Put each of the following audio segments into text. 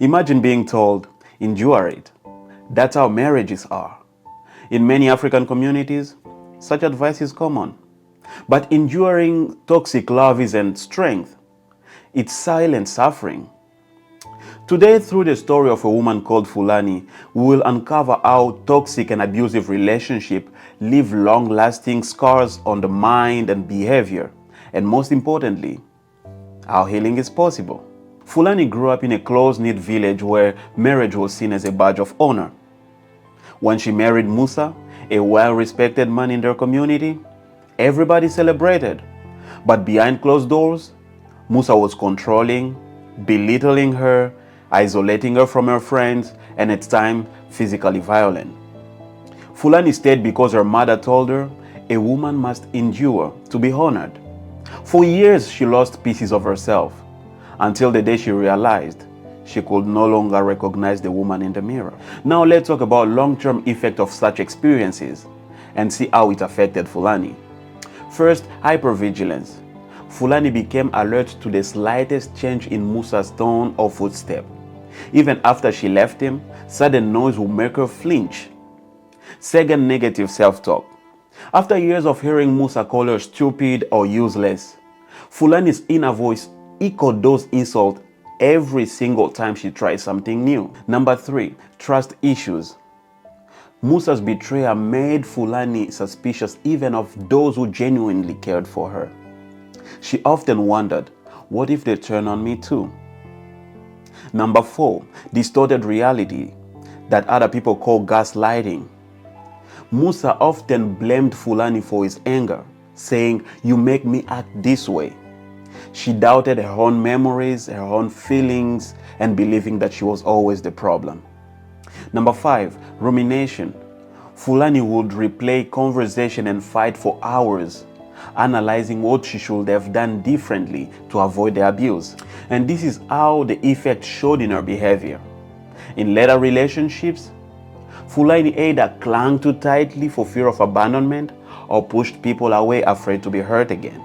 Imagine being told, endure it. That's how marriages are. In many African communities, such advice is common. But enduring toxic love isn't strength, it's silent suffering. Today, through the story of a woman called Fulani, we will uncover how toxic and abusive relationships leave long-lasting scars on the mind and behavior, and most importantly, how healing is possible. Fulani grew up in a close-knit village where marriage was seen as a badge of honor. When she married Musa, a well-respected man in their community, everybody celebrated. But behind closed doors, Musa was controlling, belittling her, isolating her from her friends, and at times physically violent. Fulani stayed because her mother told her a woman must endure to be honored. For years, she lost pieces of herself until the day she realized she could no longer recognize the woman in the mirror. Now let's talk about long-term effect of such experiences and see how it affected Fulani. First, hypervigilance. Fulani became alert to the slightest change in Musa's tone or footstep. Even after she left him, sudden noise would make her flinch. Second, negative self-talk. After years of hearing Musa call her stupid or useless, Fulani's inner voice echoed those insults every single time she tried something new. Number 3, trust issues. Musa's betrayal made Fulani suspicious even of those who genuinely cared for her. She often wondered, what if they turn on me too? Number 4, distorted reality that other people call gaslighting. Musa often blamed Fulani for his anger, saying, "You make me act this way." She doubted her own memories, her own feelings, and believing that she was always the problem. Number 5, rumination. Fulani would replay conversation and fight for hours, analyzing what she should have done differently to avoid the abuse. And this is how the effect showed in her behavior. In later relationships, Fulani either clung too tightly for fear of abandonment or pushed people away afraid to be hurt again.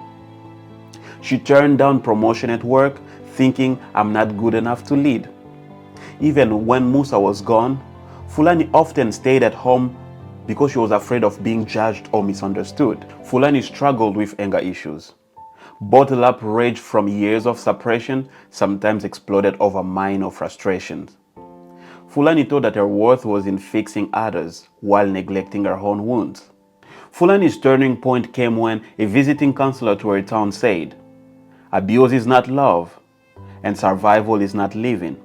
She turned down promotion at work, thinking, "I'm not good enough to lead." Even when Musa was gone, Fulani often stayed at home because she was afraid of being judged or misunderstood. Fulani struggled with anger issues. Bottled up rage from years of suppression sometimes exploded over minor frustrations. Fulani thought that her worth was in fixing others while neglecting her own wounds. Fulani's turning point came when a visiting counselor to her town said, "Abuse is not love, and survival is not living."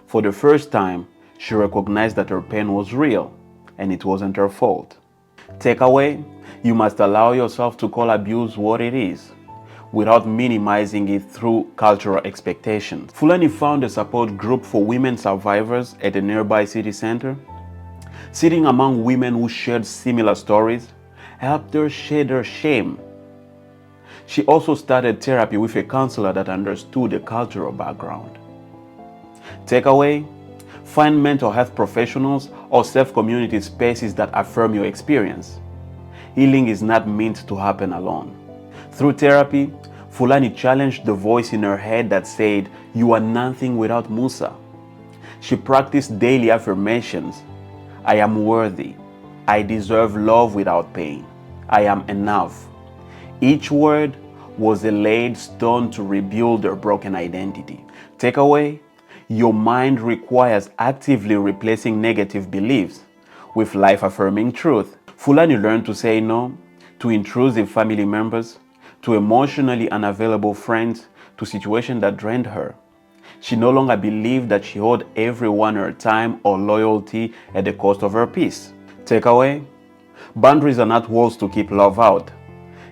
For the first time, she recognized that her pain was real, and it wasn't her fault. Takeaway: you must allow yourself to call abuse what it is, without minimizing it through cultural expectations. Fulani found a support group for women survivors at a nearby city center. Sitting among women who shared similar stories helped her shed her shame. She also started therapy with a counselor that understood the cultural background. Takeaway: find mental health professionals or safe community spaces that affirm your experience. Healing is not meant to happen alone. Through therapy, Fulani challenged the voice in her head that said, "You are nothing without Musa." She practiced daily affirmations. "I am worthy. I deserve love without pain. I am enough." Each word was a laid stone to rebuild her broken identity. Takeaway: your mind requires actively replacing negative beliefs with life-affirming truth. Fulani learned to say no to intrusive family members, to emotionally unavailable friends, to situations that drained her. She no longer believed that she owed everyone her time or loyalty at the cost of her peace. Takeaway: boundaries are not walls to keep love out.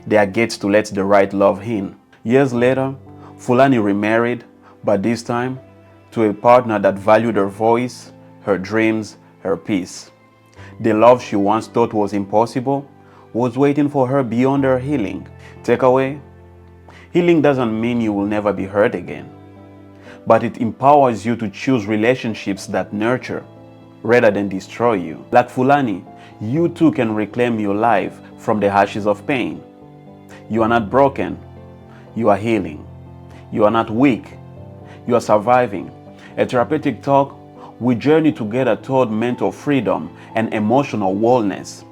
They are gates to let the right love in. Years later, Fulani remarried, but this time to a partner that valued her voice, her dreams, her peace. The love she once thought was impossible was waiting for her beyond her healing. Takeaway: healing doesn't mean you will never be hurt again, but it empowers you to choose relationships that nurture rather than destroy you. Like Fulani, you too can reclaim your life from the ashes of pain. You are not broken, you are healing. You are not weak, you are surviving. A therapeutic talk, we journey together toward mental freedom and emotional wellness.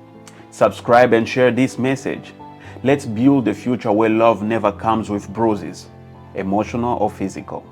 Subscribe and share this message. Let's build a future where love never comes with bruises, emotional or physical.